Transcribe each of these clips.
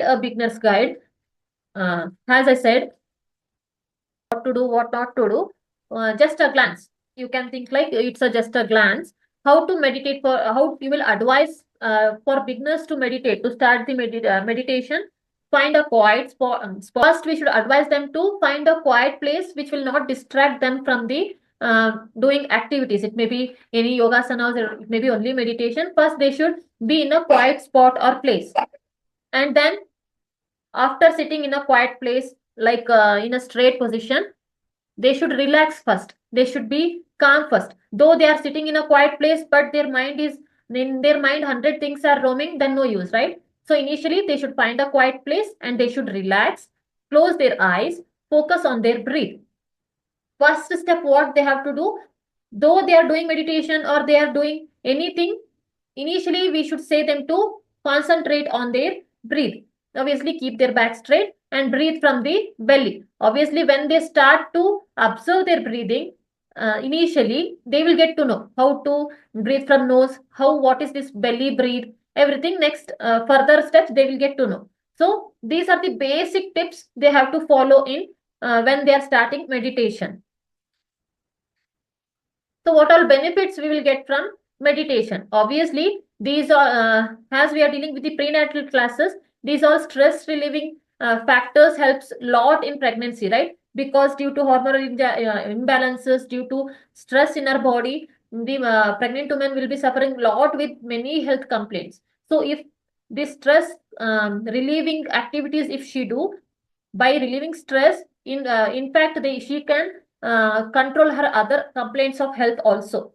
a beginner's guide. As I said, what to do, what not to do. Just a glance. You can think like it's just a glance. How to meditate for how you will advise for beginners to meditate to start the meditation. Find a quiet spot. First, we should advise them to find a quiet place which will not distract them from the doing activities. It may be any yoga asanas, or it may be only meditation. First, they should be in a quiet spot or place, and then after sitting in a quiet place, like in a straight position, they should relax first. They should be calm first. Though they are sitting in a quiet place, but their mind is in their mind, 100 things are roaming, then no use, right? So initially, they should find a quiet place and they should relax, close their eyes, focus on their breath. First step, what they have to do, though they are doing meditation or they are doing anything, initially we should say them to concentrate on their breath. Obviously, keep their back straight and breathe from the belly. Obviously, when they start to observe their breathing, initially they will get to know how to breathe from nose, what is this belly breathe, everything. Next, further steps they will get to know. So these are the basic tips they have to follow in when they are starting meditation. So what all benefits we will get from meditation? Obviously, these are, as we are dealing with the prenatal classes, these are stress relieving factors helps lot in pregnancy, right? Because due to hormonal imbalances, due to stress in our body, the pregnant woman will be suffering lot with many health complaints. So if this stress relieving activities, if she do, by relieving stress, in fact, she can control her other complaints of health also.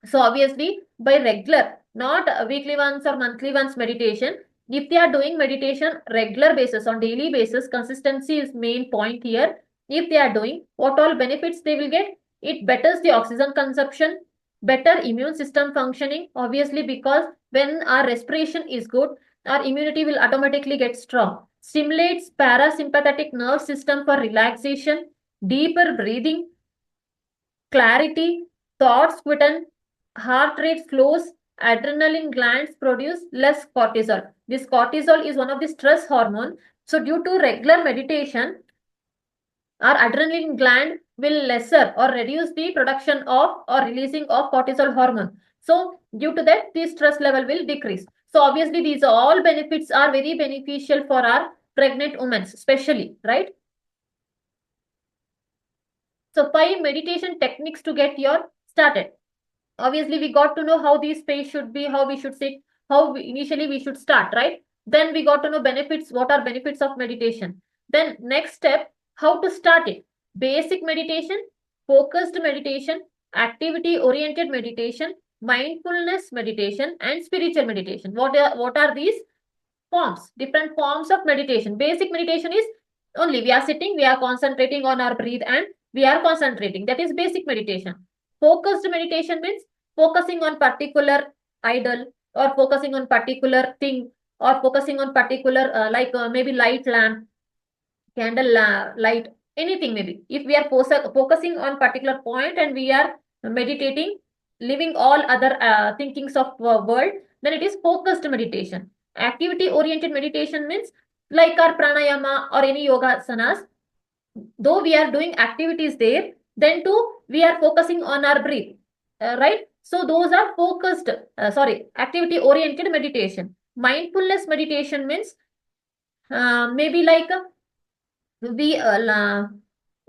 So obviously, by regular, not weekly once or monthly once meditation, if they are doing meditation regular basis, on daily basis, consistency is main point here. If they are doing, what all benefits they will get? It betters the oxygen consumption, better immune system functioning, obviously, because when our respiration is good, our immunity will automatically get strong. Stimulates parasympathetic nerve system for relaxation, deeper breathing, clarity, thoughts quicken, heart rate slows, adrenaline glands produce less cortisol. This cortisol is one of the stress hormone. So due to regular meditation, our adrenaline gland will lesser or reduce the production of or releasing of cortisol hormone. So due to that, the stress level will decrease. So obviously, these all benefits are very beneficial for our pregnant women, especially, right? So 5 meditation techniques to get your started. Obviously, we got to know how these space should be, how we should sit, initially we should start, right? Then we got to know benefits, what are benefits of meditation. Then next step, how to start it. Basic meditation, focused meditation, activity oriented meditation, mindfulness meditation, and spiritual meditation. What are these forms? Different forms of meditation. Basic meditation is only we are sitting, we are concentrating on our breath and we are concentrating. That is basic meditation. Focused meditation means focusing on particular idol or focusing on particular thing or focusing on particular maybe light lamp, candle light, anything maybe. If we are focusing on particular point and we are meditating, leaving all other thinkings of world, then it is focused meditation. Activity oriented meditation means like our pranayama or any yoga asanas, though we are doing activities there, then too we are focusing on our breath, right? So those are focused, activity oriented meditation. Mindfulness meditation means maybe like we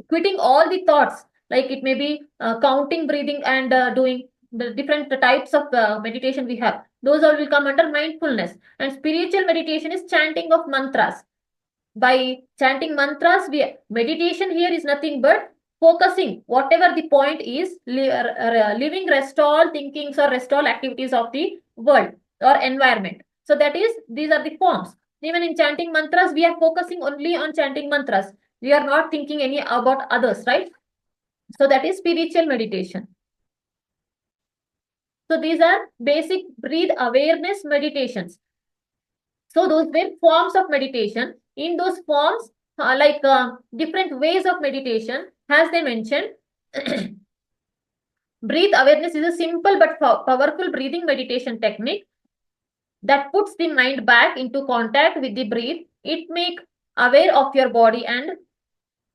quitting all the thoughts, like it may be counting, breathing, and doing the different types of meditation we have. Those all will come under mindfulness. And spiritual meditation is chanting of mantras. By chanting mantras, meditation here is nothing but focusing whatever the point is, leaving rest all thinkings or rest all activities of the world or environment. So that is, these are the forms. Even in chanting mantras, we are focusing only on chanting mantras. We are not thinking any about others, right? So that is spiritual meditation. So these are basic breathe awareness meditations. So those were forms of meditation. In those forms, different ways of meditation, as they mentioned, breathe awareness is a simple but powerful breathing meditation technique. that puts the mind back into contact with the breath. It make aware of your body and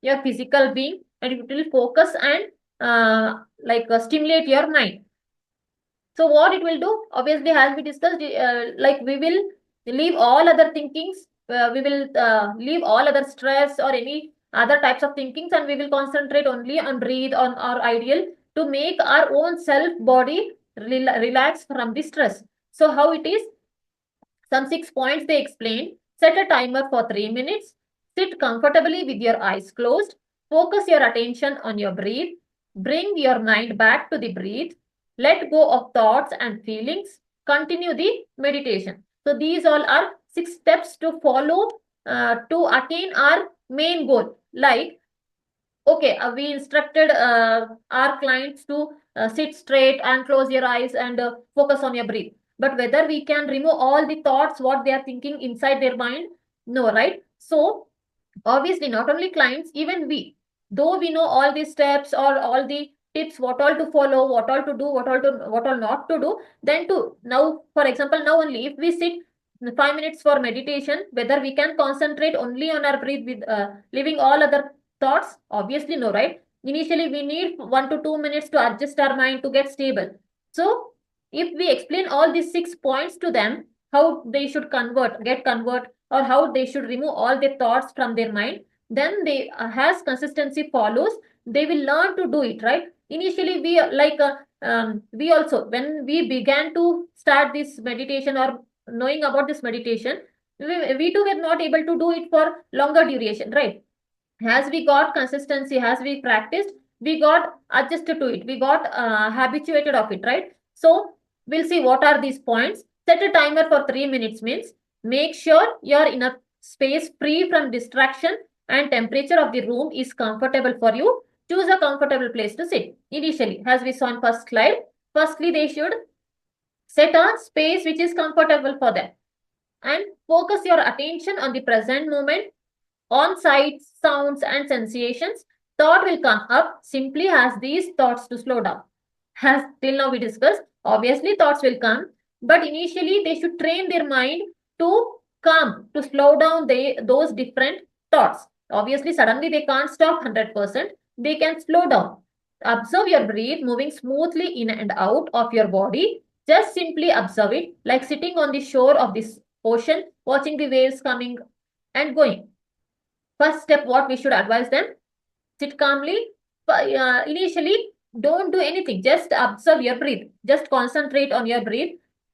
your physical being, and it will focus and stimulate your mind. So what it will do, obviously, as we discussed, like we will leave all other thinkings, we will leave all other stress or any other types of thinkings, and we will concentrate only on breathe, on our ideal, to make our own self body relax from the stress. So how it is? Some 6 points they explained. Set a timer for 3 minutes. Sit comfortably with your eyes closed. Focus your attention on your breath. Bring your mind back to the breath. Let go of thoughts and feelings. Continue the meditation. So these all are 6 steps to follow to attain our main goal. Like, okay, we instructed our clients to sit straight and close your eyes and focus on your breath. But whether we can remove all the thoughts, what they are thinking inside their mind, no, right? So obviously, not only clients, even we, though we know all these steps or all the tips, what all to follow, what all to do, what all not to do, then to now, for example, now only if we sit 5 minutes for meditation, whether we can concentrate only on our breath with leaving all other thoughts, obviously no, right? Initially we need 1 to 2 minutes to adjust our mind to get stable. So if we explain all these 6 points to them, how they should get convert, or how they should remove all their thoughts from their mind, then they as consistency follows, they will learn to do it, right? Initially we also, when we began to start this meditation or knowing about this meditation, we too were not able to do it for longer duration, right? As we got consistency, as we practiced, we got adjusted to it, we got habituated of it, right? So we'll see what are these points. Set a timer for 3 minutes means make sure you're in a space free from distraction and temperature of the room is comfortable for you. Choose a comfortable place to sit. Initially, as we saw in first slide, firstly they should set a space which is comfortable for them and focus your attention on the present moment, on sights, sounds, and sensations. Thought will come up. Simply ask these thoughts to slow down. As till now we discussed, obviously thoughts will come, but initially they should train their mind to calm, to slow down those different thoughts. Obviously, suddenly they can't stop 100%. They can slow down. Observe your breath moving smoothly in and out of your body. Just simply observe it, like sitting on the shore of this ocean, watching the waves coming and going. First step, what we should advise them: sit calmly. Initially, don't do anything. Just observe your breath. Just concentrate on your breath,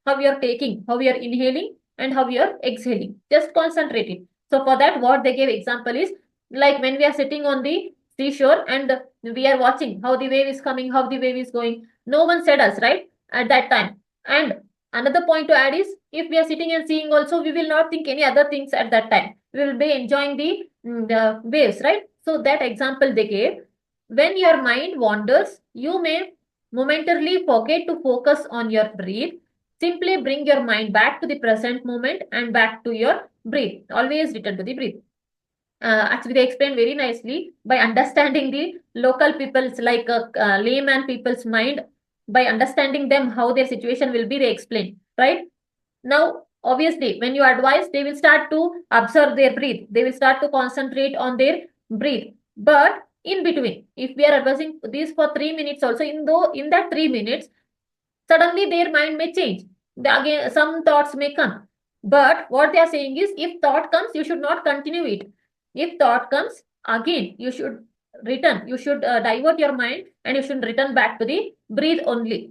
how you're taking, how you're inhaling, and how you're exhaling. Just concentrate it. So for that, what they gave example is like when we are sitting on the seashore and we are watching how the wave is coming, how the wave is going. No one said us, right, at that time. And another point to add is if we are sitting and seeing also, we will not think any other things at that time. We will be enjoying the waves, right? So that example they gave. When your mind wanders, you may momentarily forget to focus on your breath. Simply bring your mind back to the present moment and back to your breath. Always return to the breath. Actually, they explain very nicely by understanding the local people's, like layman people's mind. By understanding them, how their situation will be, they explain, right? Now, obviously, when you advise, they will start to observe their breath. They will start to concentrate on their breath. But in between, if we are advising this for 3 minutes also, in that 3 minutes, suddenly their mind may change. Again, some thoughts may come. But what they are saying is, if thought comes, you should not continue it. If thought comes, again, you should return. You should divert your mind and you should return back to the breathe only.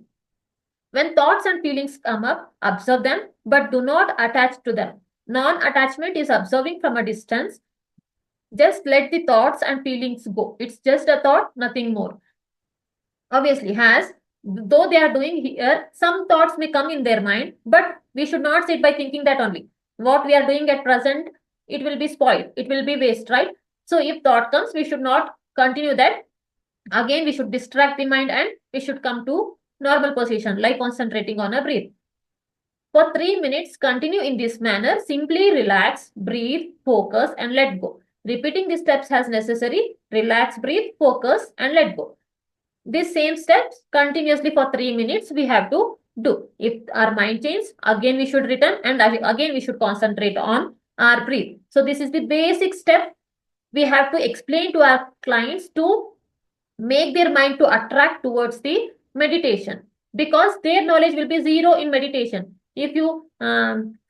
When thoughts and feelings come up, observe them, but do not attach to them. Non-attachment is observing from a distance. Just let the thoughts and feelings go. It's just a thought, nothing more. Obviously, though they are doing here, some thoughts may come in their mind, but we should not sit by thinking that only. What we are doing at present, it will be spoiled. It will be waste, right? So if thought comes, we should not continue that. Again, we should distract the mind and we should come to normal position, like concentrating on a breath. For 3 minutes, continue in this manner. Simply relax, breathe, focus, and let go. Repeating the steps as necessary. Relax, breathe, focus, and let go. These same steps continuously for 3 minutes we have to do. If our mind changes, again we should return and again we should concentrate on our breathe. So this is the basic step we have to explain to our clients to make their mind to attract towards the meditation, because their knowledge will be zero in meditation. If you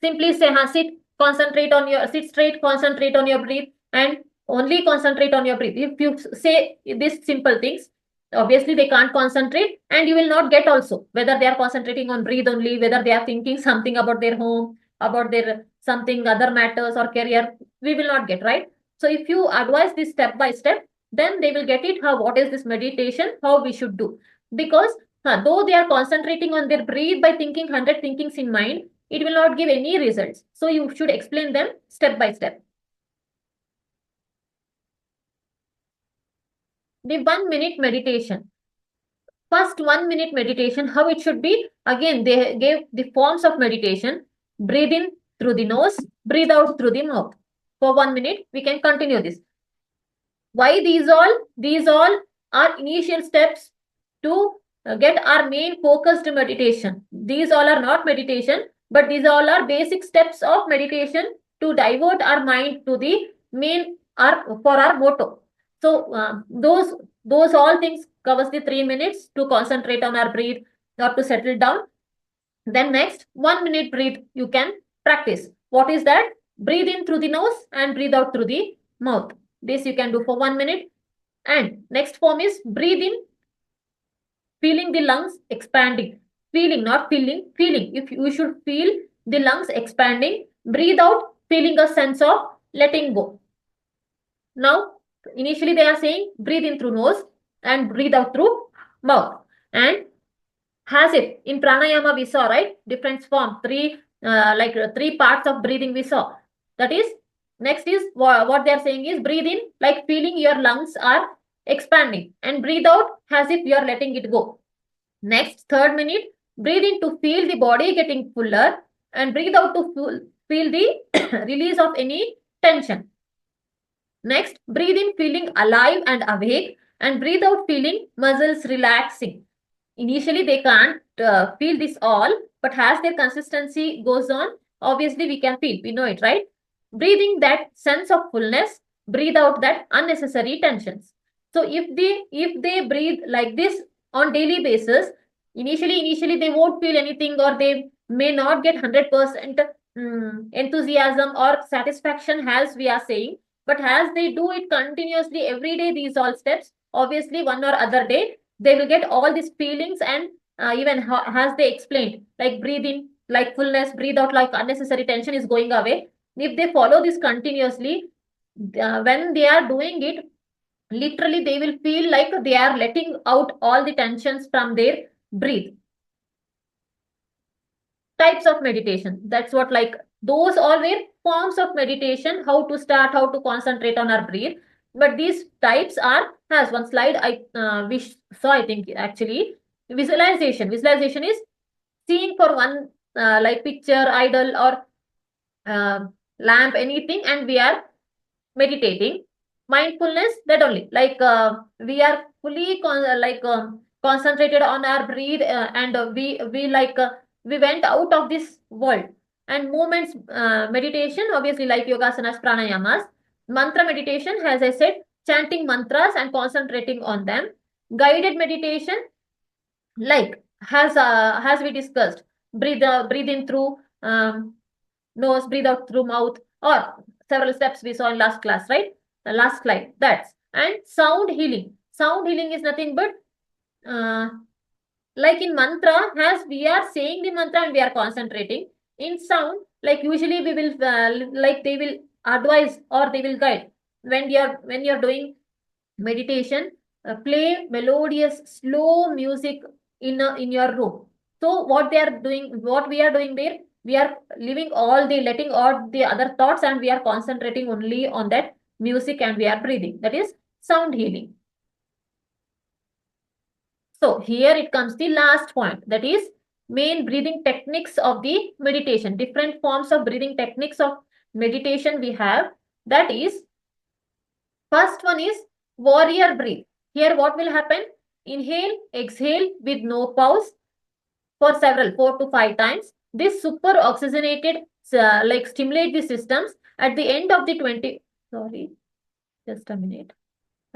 simply say, sit, concentrate on your, sit straight, concentrate on your breath, and only concentrate on your breath. If you say these simple things, obviously they can't concentrate, and you will not get also whether they are concentrating on breathe only, whether they are thinking something about their home, about their something other matters or career. We will not get, right? So if you advise this step by step, then they will get it, how what is this meditation, how we should do. Because though they are concentrating on their breathe by thinking 100 thinkings in mind, it will not give any results. So you should explain them step by step. The 1 minute meditation. First 1 minute meditation, how it should be? Again, they gave the forms of meditation. Breathe in through the nose, breathe out through the mouth. For 1 minute, we can continue this. Why these all? These all are initial steps to get our main focused meditation. These all are not meditation, but these all are basic steps of meditation to divert our mind to the main for our motto. So those all things covers the 3 minutes to concentrate on our breath or to settle down. Then next 1 minute breathe you can practice. What is that? Breathe in through the nose and breathe out through the mouth. This you can do for 1 minute. And next form is breathe in, feeling the lungs expanding. Feeling, not feeling, feeling. If you should feel the lungs expanding, breathe out, feeling a sense of letting go. Now, initially they are saying breathe in through nose and breathe out through mouth. And has it in pranayama we saw, right? Different form, three parts of breathing we saw. That is, next is what they are saying is breathe in like feeling your lungs are expanding and breathe out as if you are letting it go. Next, third minute, breathe in to feel the body getting fuller and breathe out to feel the release of any tension. Next, breathe in feeling alive and awake and breathe out feeling muscles relaxing. Initially, they can't feel this all, but as their consistency goes on, obviously we can feel, we know it, right? Breathing that sense of fullness, breathe out that unnecessary tensions. So if they breathe like this on daily basis, initially they won't feel anything, or they may not get 100% enthusiasm or satisfaction as we are saying. But as they do it continuously every day, these all steps, obviously one or other day, they will get all these feelings. And even as they explained, like breathe in like fullness, breathe out like unnecessary tension is going away. If they follow this continuously, when they are doing it, literally they will feel like they are letting out all the tensions from their breathe. Types of meditation, that's what, like those all were forms of meditation, how to start, how to concentrate on our breath. But these types are, as one slide we saw, I think actually, visualization is seeing for one like picture, idol, or lamp, anything, and we are meditating. Mindfulness, that only, like we are fully concentrated on our breathe, and we went out of this world. And movements meditation, obviously, like yogasanas, pranayamas. Mantra meditation, as I said, chanting mantras and concentrating on them. Guided meditation, like as we discussed, breathe in through nose, breathe out through mouth, or several steps we saw in last class, right? The last slide, that's. And sound healing. Sound healing is nothing but like in mantra, as we are saying the mantra and we are concentrating. In sound, like usually we will like they will advise or they will guide when you're doing meditation, play melodious slow music in your room. So what we are doing there, we are letting all the other thoughts, and we are concentrating only on that music, and we are breathing. That is sound healing. So here it comes the last point, that is main breathing techniques of the meditation. Different forms of breathing techniques of meditation we have. That is, first one is warrior breathe. Here what will happen? Inhale, exhale with no pause. for several 4 to 5 times. This super oxygenated like stimulate the systems at the end of the 20. Sorry, just a minute.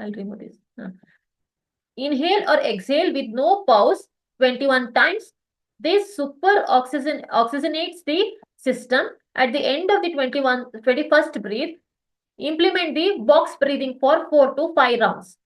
I'll remove this. Inhale or exhale with no pause 21 times. This super oxygenates the system at the end of the 21st breath. Implement the box breathing for 4 to 5 rounds.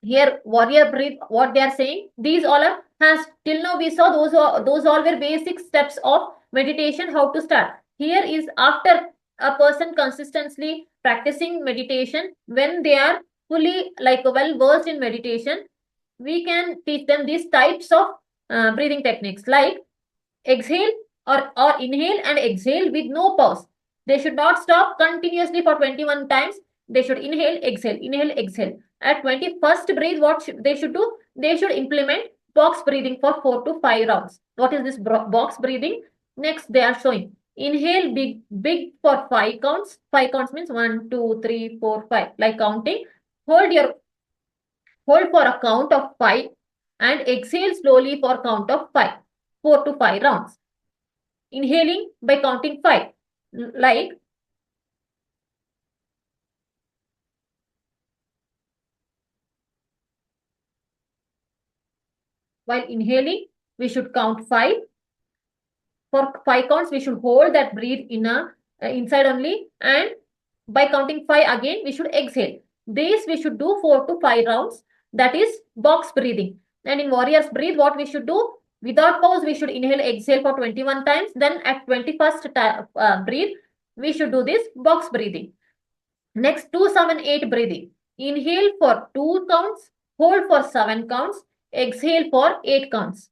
Here, warrior breath, what they are saying, these all are, has till now we saw those all were basic steps of meditation, how to start. Here is after a person consistently practicing meditation, when they are fully like well versed in meditation, we can teach them these types of breathing techniques like exhale or inhale and exhale with no pause. They should not stop continuously for 21 times. They should inhale, exhale. At 21st breath, what they should do? They should implement box breathing for 4 to 5 rounds. What is this box breathing? Next, they are showing. Inhale big for 5 counts. 5 counts means 1, 2, 3, 4, 5. Like counting. Hold for a count of 5 and exhale slowly for count of 5. 4 to 5 rounds. Inhaling by counting 5. Like while inhaling, we should count 5. For 5 counts, we should hold that breathe in inside only, and by counting 5 again, we should exhale. This we should do 4 to 5 rounds. That is box breathing. And in warrior's breathe, what we should do? Without pause, we should inhale, exhale for 21 times. Then at 21st breathe, we should do this box breathing. Next, 2-7-8 breathing. Inhale for 2 counts, hold for 7 counts, exhale for 8 counts.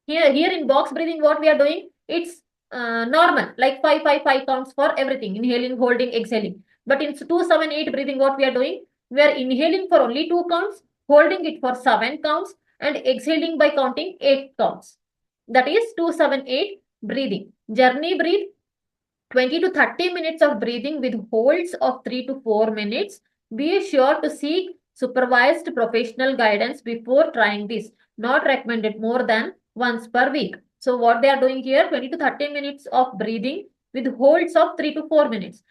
Here in box breathing, what we are doing? It's normal, like 5 counts for everything. Inhaling, holding, exhaling. But in 2-7-8 breathing, what we are doing? We are inhaling for only 2 counts, holding it for 7 counts, and exhaling by counting 8 counts. That is 2-7-8 breathing. Journey breathe. 20 to 30 minutes of breathing with holds of 3 to 4 minutes. Be sure to seek supervised professional guidance before trying this. Not recommended more than once per week. So what they are doing here, 20 to 30 minutes of breathing with holds of 3 to 4 minutes.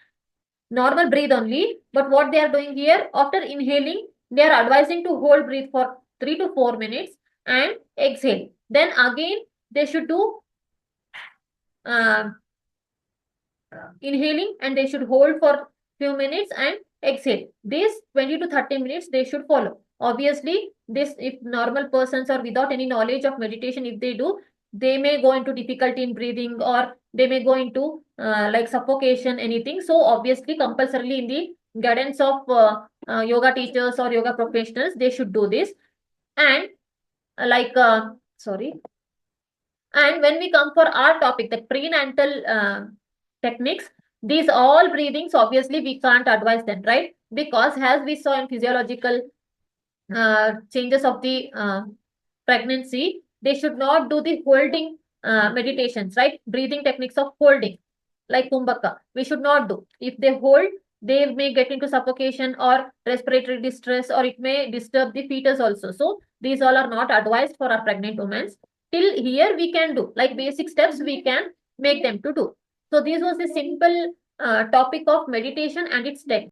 Normal breathe only, but what they are doing here, after inhaling, they are advising to hold breathe for 3 to 4 minutes and exhale. Then again, they should do inhaling and they should hold for few minutes and exhale. This 20 to 30 minutes they should follow. Obviously, this if normal persons or without any knowledge of meditation, if they do, they may go into difficulty in breathing or they may go into like suffocation, anything. So obviously, compulsorily in the guidance of yoga teachers or yoga professionals, they should do this. And and when we come for our topic, the prenatal techniques, these all breathings, obviously we can't advise them, right? Because as we saw in physiological changes of the pregnancy, they should not do the holding meditations, right? Breathing techniques of holding, like Kumbhaka, we should not do. If they hold, they may get into suffocation or respiratory distress, or it may disturb the fetus also. So these all are not advised for our pregnant women. Till here we can do, like basic steps we can make them to do. So this was the simple topic of meditation and its technique.